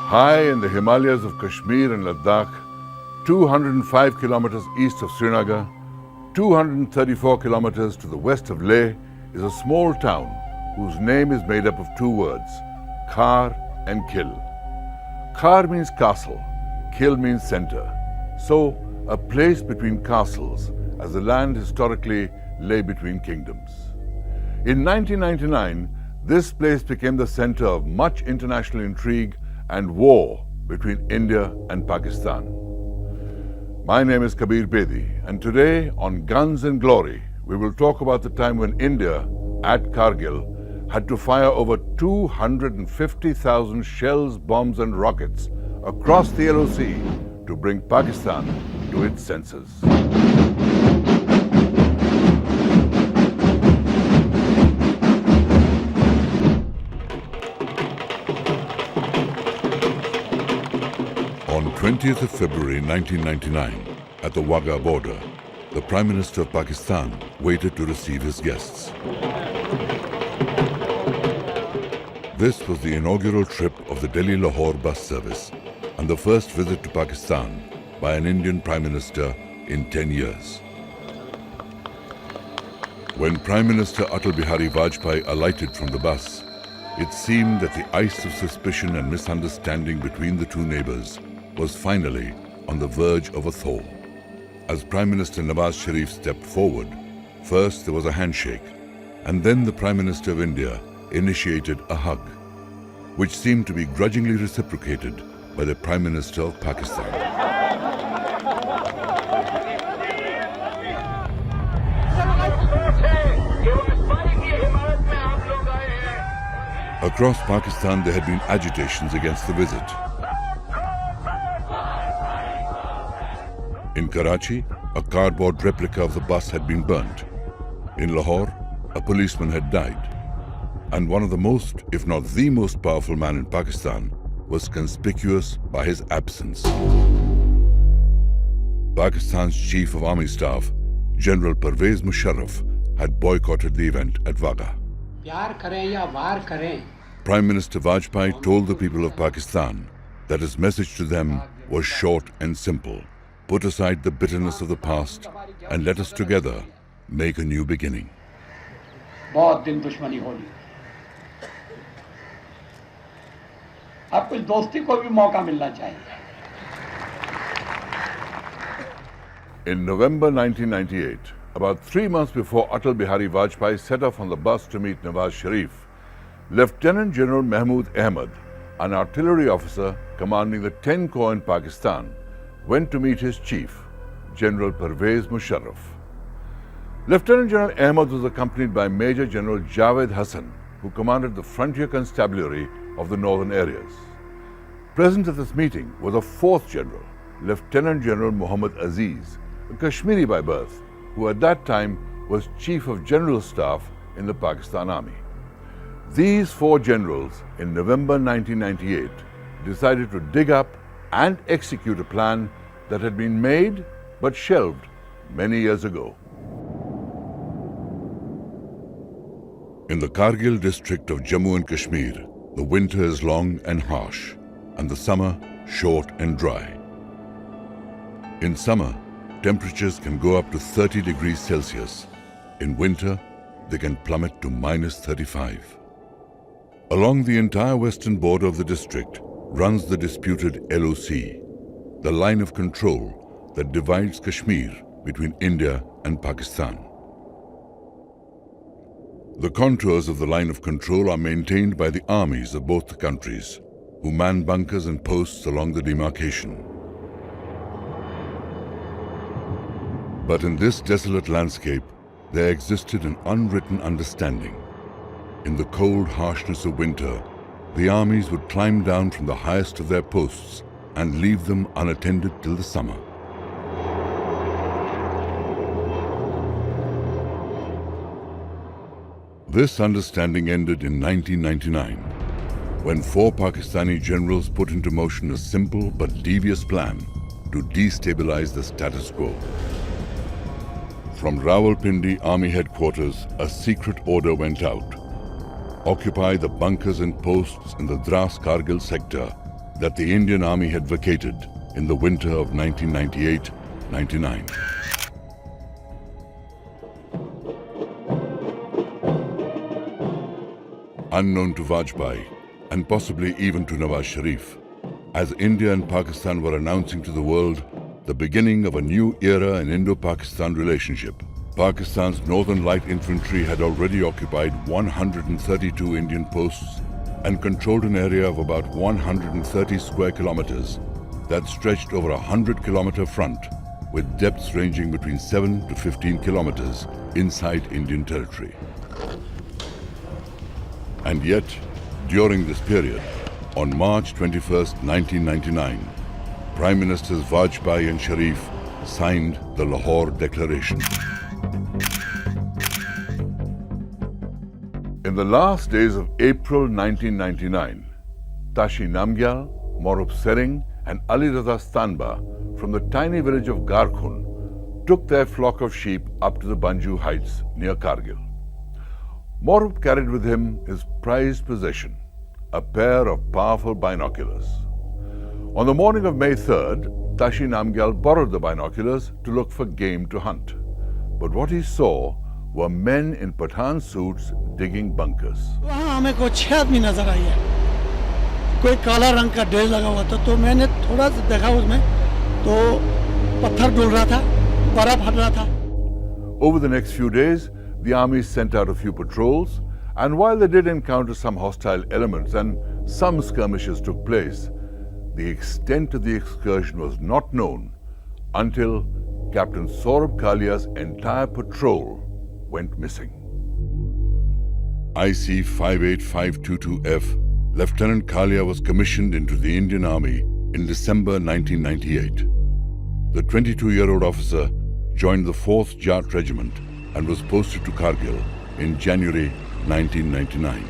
High in the Himalayas of Kashmir and Ladakh, 205 kilometers east of Srinagar, 234 kilometers to the west of Leh, is a small town whose name is made up of two words, Kar and Kil. Kar means castle, Kil means center. So, a place between castles, as the land historically lay between kingdoms. In 1999, this place became the center of much international intrigue and war between India and Pakistan. My name is Kabir Bedi, and today on Guns and Glory, we will talk about the time when India, at Kargil, had to fire over 250,000 shells, bombs and rockets across the LOC to bring Pakistan to its senses. On 20th of February 1999, at the Wagah border, the Prime Minister of Pakistan waited to receive his guests. This was the inaugural trip of the Delhi-Lahore bus service and the first visit to Pakistan by an Indian Prime Minister in 10 years. When Prime Minister Atal Bihari Vajpayee alighted from the bus, it seemed that the ice of suspicion and misunderstanding between the two neighbors was finally on the verge of a thaw. As Prime Minister Nawaz Sharif stepped forward, first there was a handshake, and then the Prime Minister of India initiated a hug, which seemed to be grudgingly reciprocated by the Prime Minister of Pakistan. Across Pakistan, there had been agitations against the visit. In Karachi, a cardboard replica of the bus had been burnt. In Lahore, a policeman had died. And one of the most, if not the most powerful man in Pakistan was conspicuous by his absence. Pakistan's Chief of Army Staff, General Pervez Musharraf, had boycotted the event at Wagah. Prime Minister Vajpayee told the people of Pakistan that his message to them was short and simple. Put aside the bitterness of the past and let us together make a new beginning. In November 1998, about 3 months before Atal Bihari Vajpayee set off on the bus to meet Nawaz Sharif, Lieutenant General Mahmood Ahmed, an artillery officer commanding the 10 Corps in Pakistan, went to meet his chief, General Pervez Musharraf. Lieutenant General Ahmed was accompanied by Major General Javed Hassan, who commanded the frontier constabulary of the northern areas. Present at this meeting was a fourth general, Lieutenant General Muhammad Aziz, a Kashmiri by birth, who at that time was Chief of General Staff in the Pakistan Army. These four generals, in November 1998, decided to dig up and execute a plan that had been made but shelved many years ago. In the Kargil district of Jammu and Kashmir, the winter is long and harsh, and the summer short and dry. In summer, temperatures can go up to 30 degrees Celsius. In winter, they can plummet to -35. Along the entire western border of the district runs the disputed LOC, the line of control that divides Kashmir between India and Pakistan. The contours of the line of control are maintained by the armies of both the countries, who man bunkers and posts along the demarcation. But in this desolate landscape, there existed an unwritten understanding. In the cold harshness of winter, the armies would climb down from the highest of their posts and leave them unattended till the summer. This understanding ended in 1999, when 4 Pakistani generals put into motion a simple but devious plan to destabilize the status quo. From Rawalpindi Army Headquarters, a secret order went out. Occupy the bunkers and posts in the Dras Kargil sector that the Indian Army had vacated in the winter of 1998-99. Unknown to Vajpayee, and possibly even to Nawaz Sharif, as India and Pakistan were announcing to the world the beginning of a new era in Indo-Pakistan relationship. Pakistan's Northern Light Infantry had already occupied 132 Indian posts and controlled an area of about 130 square kilometers that stretched over a 100-kilometer front with depths ranging between 7 to 15 kilometers inside Indian territory. And yet, during this period, on March 21, 1999, Prime Ministers Vajpayee and Sharif signed the Lahore Declaration. In the last days of April 1999, Tashi Namgyal, Morup Sering and Ali Raza Stanba from the tiny village of Garkhun took their flock of sheep up to the Banju Heights near Kargil. Morup carried with him his prized possession, a pair of powerful binoculars. On the morning of May 3rd, Tashi Namgyal borrowed the binoculars to look for game to hunt. But what he saw were men in Pathan suits digging bunkers. वहाँ हमें कोई 6 आदमी नजर आई है, कोई काला रंग का ड्रेस लगा हुआ था, तो मैंने थोड़ा सा देखा उसमें, तो पत्थर डूल रहा था, बर्फ हट रहा था. Over the next few days, the army sent out a few patrols, and while they did encounter some hostile elements and some skirmishes took place, the extent of the excursion was not known until Captain Saurabh Kalia's entire patrol went missing. IC 58522F, Lieutenant Kalia was commissioned into the Indian Army in December 1998. The 22-year-old officer joined the 4th Jat Regiment and was posted to Kargil in January 1999.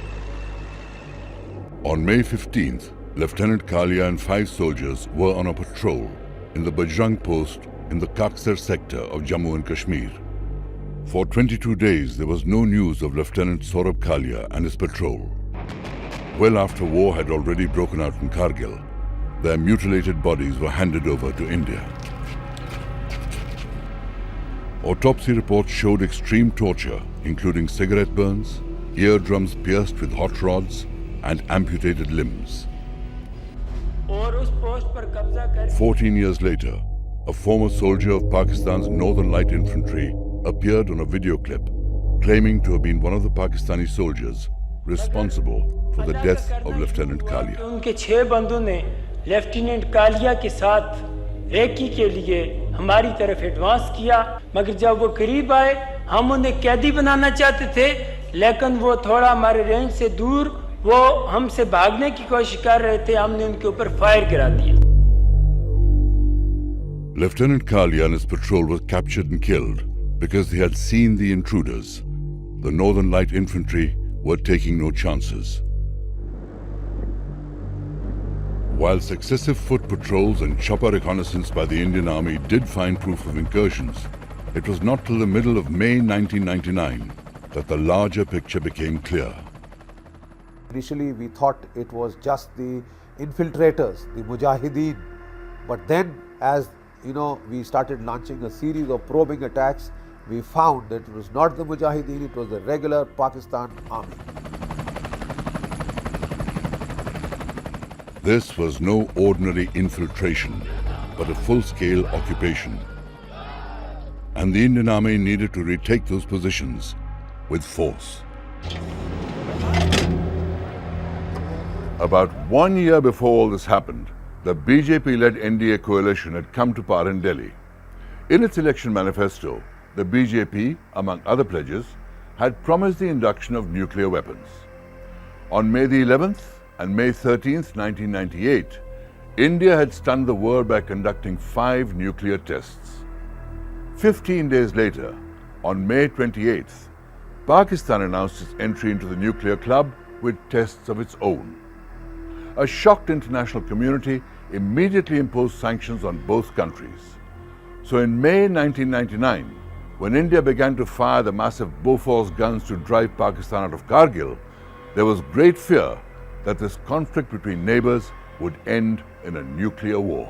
On May 15th, Lieutenant Kalia and 5 soldiers were on a patrol in the Bajrang post in the Kaksar sector of Jammu and Kashmir. For 22 days, there was no news of Lieutenant Saurabh Kalia and his patrol. Well after war had already broken out in Kargil, their mutilated bodies were handed over to India. Autopsy reports showed extreme torture, including cigarette burns, eardrums pierced with hot rods, and amputated limbs. 14 years later, a former soldier of Pakistan's Northern Light Infantry appeared on a video clip claiming to have been one of the Pakistani soldiers responsible for the death of Lieutenant Kalia. उनके 6 बंदों ने lieutenant Kaliya के साथ recce के लिए हमारी तरफ advance किया, मगर जब वो करीब आए हम उन्हें कैदी बनाना चाहते थे, लेकिन वो थोड़ा हमारे रेंज से दूर वो हमसे भागने की कोशिश कर रहे थे, हमने उनके ऊपर फायर गिरा दिया. Lieutenant Kalia and his patrol were captured and killed because they had seen the intruders. The Northern Light Infantry were taking no chances. While successive foot patrols and chopper reconnaissance by the Indian Army did find proof of incursions, it was not till the middle of May 1999 that the larger picture became clear. Initially, we thought it was just the infiltrators, the Mujahideen. But then, as we started launching a series of probing attacks, we found that it was not the Mujahideen, it was the regular Pakistan army. This was no ordinary infiltration, but a full-scale occupation. And the Indian Army needed to retake those positions with force. About 1 year before all this happened, the BJP-led NDA coalition had come to power in Delhi. In its election manifesto, the BJP, among other pledges, had promised the induction of nuclear weapons. On May the 11th and May 13th, 1998, India had stunned the world by conducting 5 nuclear tests. 15 days later, on May 28th, Pakistan announced its entry into the nuclear club with tests of its own. A shocked international community immediately imposed sanctions on both countries. So in May 1999, when India began to fire the massive Bofors guns to drive Pakistan out of Kargil, there was great fear that this conflict between neighbors would end in a nuclear war.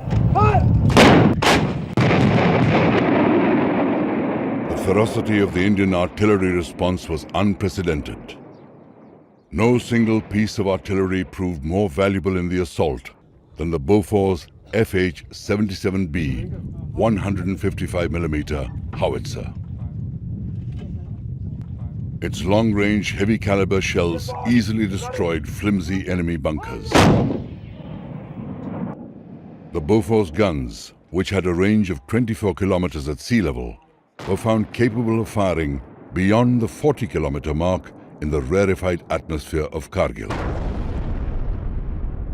The ferocity of the Indian artillery response was unprecedented. No single piece of artillery proved more valuable in the assault than the Bofors FH-77B 155mm howitzer. Its long-range, heavy-caliber shells easily destroyed flimsy enemy bunkers. The Bofors guns, which had a range of 24 kilometers at sea level, were found capable of firing beyond the 40-kilometer mark in the rarefied atmosphere of Kargil.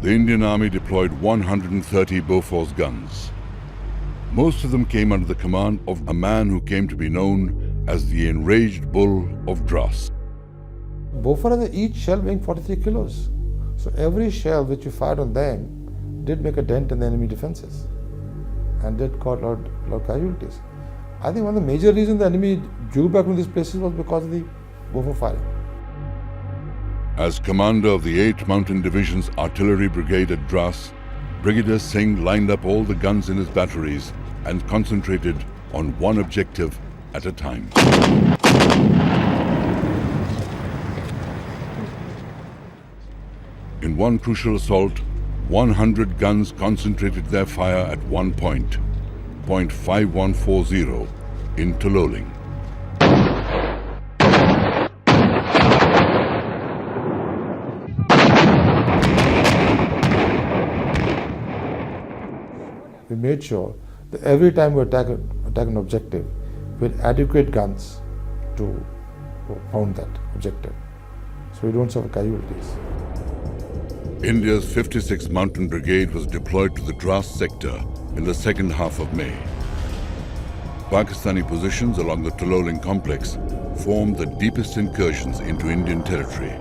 The Indian Army deployed 130 Bofors guns. Most of them came under the command of a man who came to be known as the Enraged Bull of Dras. Bofors had each shell weighing 43 kilos. So every shell which you fired on them did make a dent in the enemy defenses and did cause a lot of casualties. I think one of the major reasons the enemy drew back from these places was because of the Bofors firing. As commander of the 8th Mountain Division's artillery brigade at Dras, Brigadier Singh lined up all the guns in his batteries and concentrated on one objective at a time. In one crucial assault, 100 guns concentrated their fire at one point, point 5140 in Tololing. We made sure that every time we attack an objective, we had adequate guns to pound that objective, so we don't suffer casualties. India's 56th Mountain Brigade was deployed to the Dras sector in the second half of May. Pakistani positions along the Tololing complex formed the deepest incursions into Indian territory.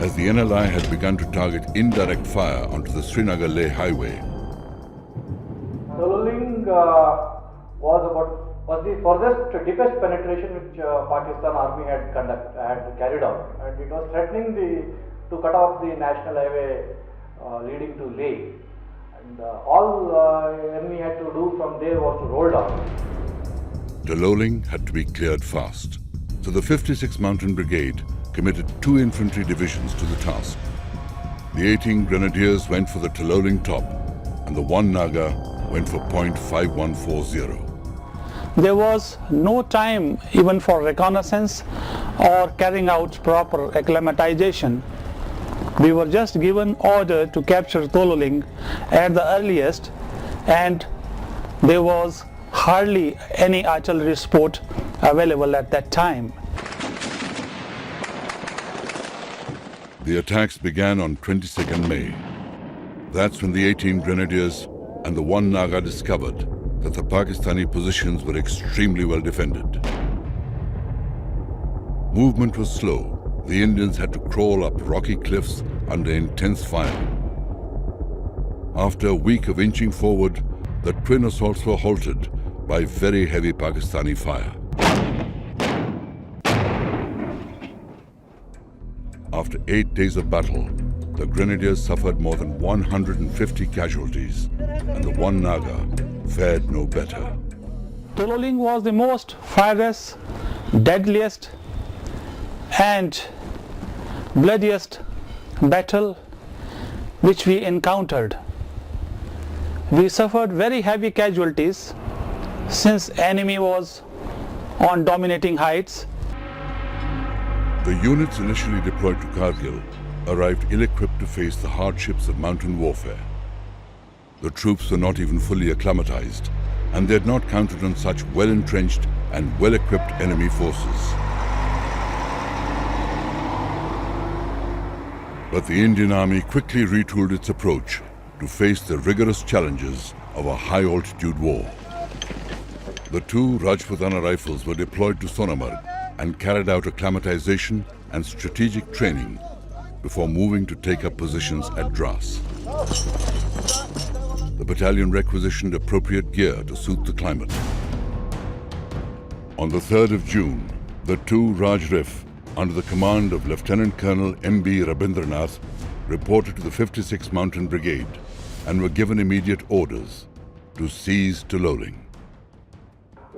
As the NLI had begun to target indirect fire onto the Srinagar-Leh highway, Tololing was the furthest deepest penetration which Pakistan Army had carried out, and it was threatening to cut off the national highway leading to Leh, and all enemy had to do from there was to roll down. Tololing had to be cleared fast, so the 56th Mountain Brigade committed 2 infantry divisions to the task. The 18 Grenadiers went for the Tololing top, and the 1 Naga went for point 5140. There was no time even for reconnaissance or carrying out proper acclimatization. We were just given order to capture Tololing at the earliest, and there was hardly any artillery support available at that time. The attacks began on 22nd May. That's when the 18 Grenadiers and the 1 Naga discovered that the Pakistani positions were extremely well defended. Movement was slow. The Indians had to crawl up rocky cliffs under intense fire. After a week of inching forward, the twin assaults were halted by very heavy Pakistani fire. After 8 days of battle, the Grenadiers suffered more than 150 casualties, and the 1 Naga fared no better. Tololing was the most fierce, deadliest and bloodiest battle which we encountered. We suffered very heavy casualties since enemy was on dominating heights. The units initially deployed to Kargil arrived ill-equipped to face the hardships of mountain warfare. The troops were not even fully acclimatized, and they had not counted on such well-entrenched and well-equipped enemy forces. But the Indian Army quickly retooled its approach to face the rigorous challenges of a high-altitude war. The 2 Rajputana rifles were deployed to Sonamarg and carried out acclimatization and strategic training before moving to take up positions at Dras. The battalion requisitioned appropriate gear to suit the climate. On the 3rd of June, the 2 Raj Rif, under the command of Lieutenant Colonel M.B. Rabindranath, reported to the 56th Mountain Brigade and were given immediate orders to seize Tololing.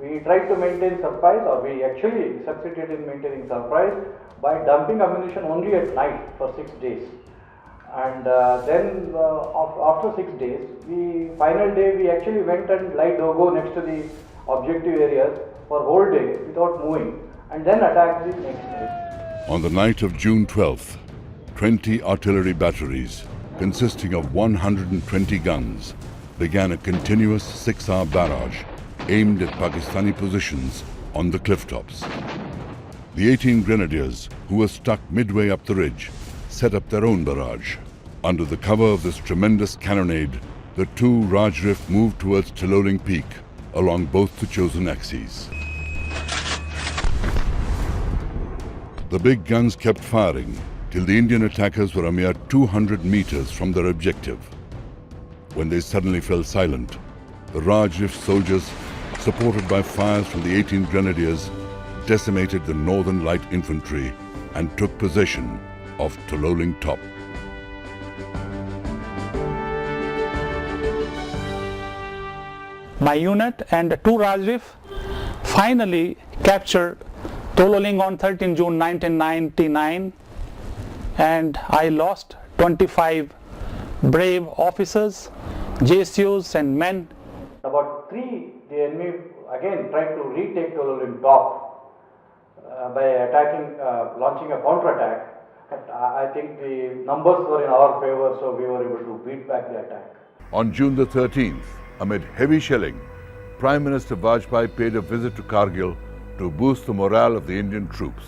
We tried to maintain surprise, or we actually succeeded in maintaining surprise by dumping ammunition only at night for 6 days. And then after 6 days, final day we actually went and lie dogo next to the objective areas for whole day without moving, and then attacked the next day. On the night of June 12th, 20 artillery batteries consisting of 120 guns began a continuous 6-hour barrage aimed at Pakistani positions on the cliff tops. The 18 grenadiers, who were stuck midway up the ridge, set up their own barrage. Under the cover of this tremendous cannonade, the two Raj Rif moved towards Tololing Peak along both the chosen axes. The big guns kept firing till the Indian attackers were a mere 200 meters from their objective. When they suddenly fell silent, the Raj Rif soldiers, supported by fires from the 18 grenadiers, decimated the Northern Light Infantry and took possession of Tololing Top. My unit and 2 Raj Rif finally captured Tololing on 13 June 1999, and I lost 25 brave officers, JSUs and men. About 3, the enemy again tried to retake Tololing Top by attacking, launching a counterattack. But I think the numbers were in our favor, so we were able to beat back the attack. On June the 13th, amid heavy shelling, Prime Minister Vajpayee paid a visit to Kargil to boost the morale of the Indian troops.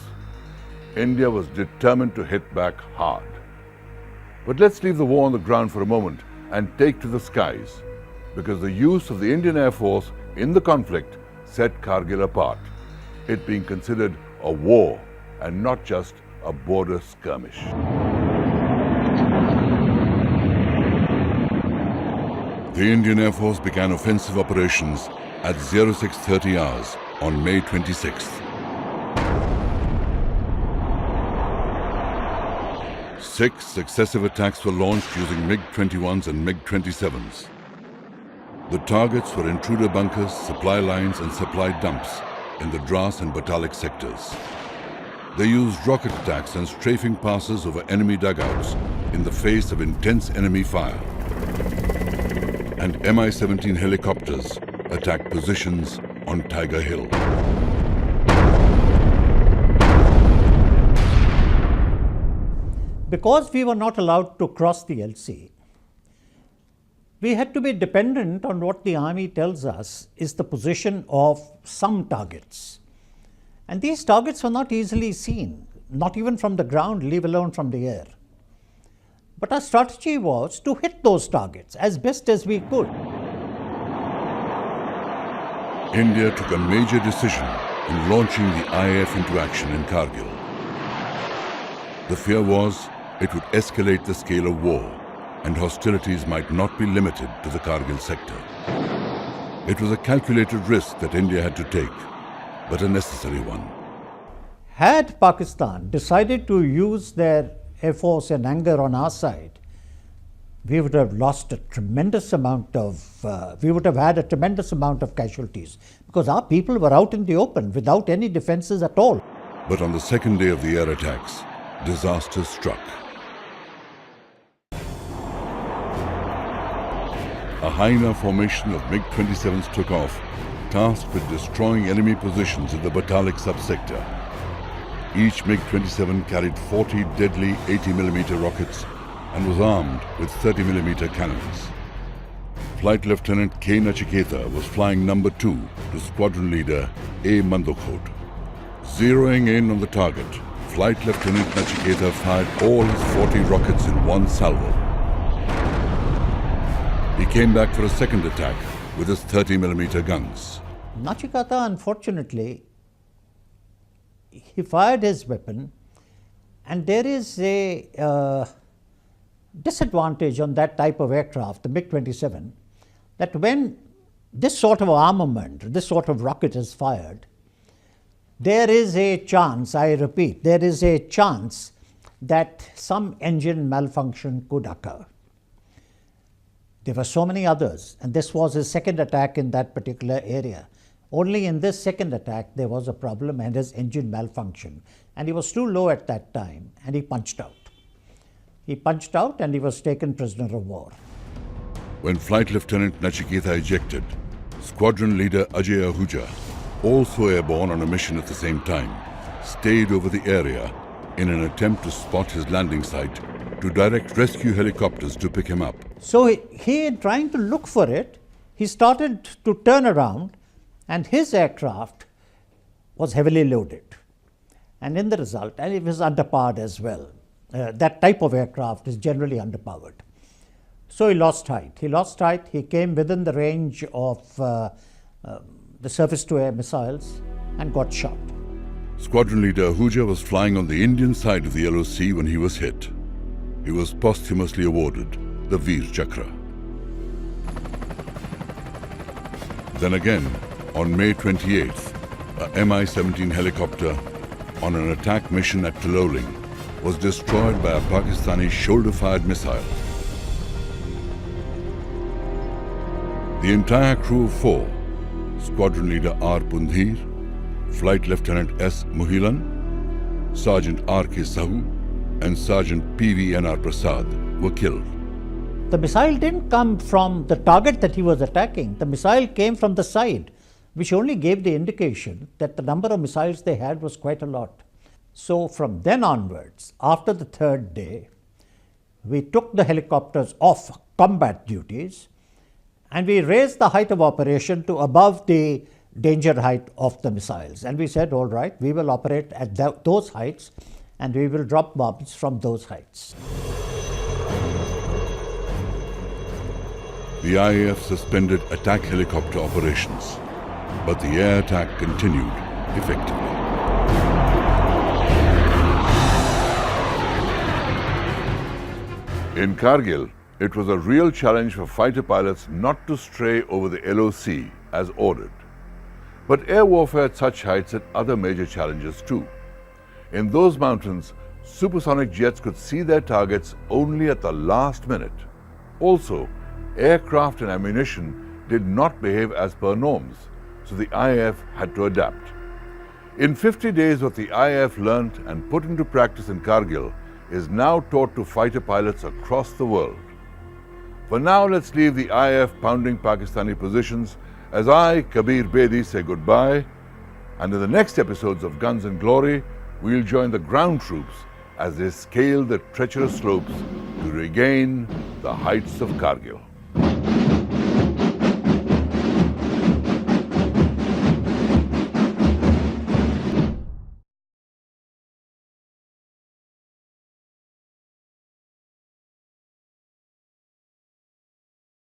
India was determined to hit back hard. But let's leave the war on the ground for a moment and take to the skies, because the use of the Indian Air Force in the conflict set Kargil apart, it being considered a war and not just a border skirmish. The Indian Air Force began offensive operations at 0630 hours on May 26th. 6 successive attacks were launched using MiG-21s and MiG-27s. The targets were intruder bunkers, supply lines and supply dumps in the Dras and Batalik sectors. They used rocket attacks and strafing passes over enemy dugouts in the face of intense enemy fire. And Mi-17 helicopters attacked positions on Tiger Hill. Because we were not allowed to cross the LC, we had to be dependent on what the army tells us is the position of some targets. And these targets were not easily seen, not even from the ground, leave alone from the air. But our strategy was to hit those targets as best as we could. India took a major decision in launching the IAF into action in Kargil. The fear was it would escalate the scale of war and hostilities might not be limited to the Kargil sector. It was a calculated risk that India had to take, but a necessary one. Had Pakistan decided to use their Air Force and anger on our side, we would have lost a tremendous amount of, we would have had a tremendous amount of casualties, because our people were out in the open without any defenses at all. But on the second day of the air attacks, disaster struck. A Hyena formation of MiG-27s took off, tasked with destroying enemy positions in the Batalik subsector. Each MiG-27 carried 40 deadly 80mm rockets and was armed with 30mm cannons. Flight Lieutenant K. Nachiketa was flying number 2 to squadron leader A. Mandokhot. Zeroing in on the target, Flight Lieutenant Nachiketa fired all his 40 rockets in one salvo. He came back for a second attack with his 30mm guns. Nachiketa, unfortunately, he fired his weapon, and there is a disadvantage on that type of aircraft, the MiG-27, that when this sort of armament, this sort of rocket is fired, there is a chance, I repeat, there is a chance that some engine malfunction could occur. There were so many others, and this was his second attack in that particular area. Only in this second attack there was a problem and his engine malfunction, and he was too low at that time, and he punched out. He punched out and he was taken prisoner of war. When Flight Lieutenant Nachiketa ejected, Squadron Leader Ajay Ahuja, also airborne on a mission at the same time, stayed over the area in an attempt to spot his landing site to direct rescue helicopters to pick him up. So he trying to look for it, he started to turn around, and his aircraft was heavily loaded. And in the result, and it was underpowered as well. That type of aircraft is generally underpowered. So he lost height. He came within the range of the surface-to-air missiles and got shot. Squadron Leader Ahuja was flying on the Indian side of the LOC when he was hit. He was posthumously awarded the Veer Chakra. Then again, on May 28th, a Mi-17 helicopter on an attack mission at Taloling was destroyed by a Pakistani shoulder-fired missile. The entire crew of 4, Squadron Leader R. Pundhir, Flight Lieutenant S. Muhilan, Sergeant R. K. Sahu, and Sergeant P.V.N.R. Prasad were killed. The missile didn't come from the target that he was attacking. The missile came from the side, which only gave the indication that the number of missiles they had was quite a lot. So from then onwards, after the third day, we took the helicopters off combat duties and we raised the height of operation to above the danger height of the missiles. And we said, all right, we will operate at those heights and we will drop bombs from those heights. The IAF suspended attack helicopter operations, but the air attack continued effectively. In Kargil, it was a real challenge for fighter pilots not to stray over the LOC as ordered. But air warfare at such heights had other major challenges too. In those mountains, supersonic jets could see their targets only at the last minute. Also, aircraft and ammunition did not behave as per norms, so the IAF had to adapt. In 50 days, what the IAF learnt and put into practice in Kargil is now taught to fighter pilots across the world. For now, let's leave the IAF pounding Pakistani positions as I, Kabir Bedi, say goodbye. And in the next episodes of Guns and Glory, we'll join the ground troops as they scale the treacherous slopes to regain the heights of Kargil.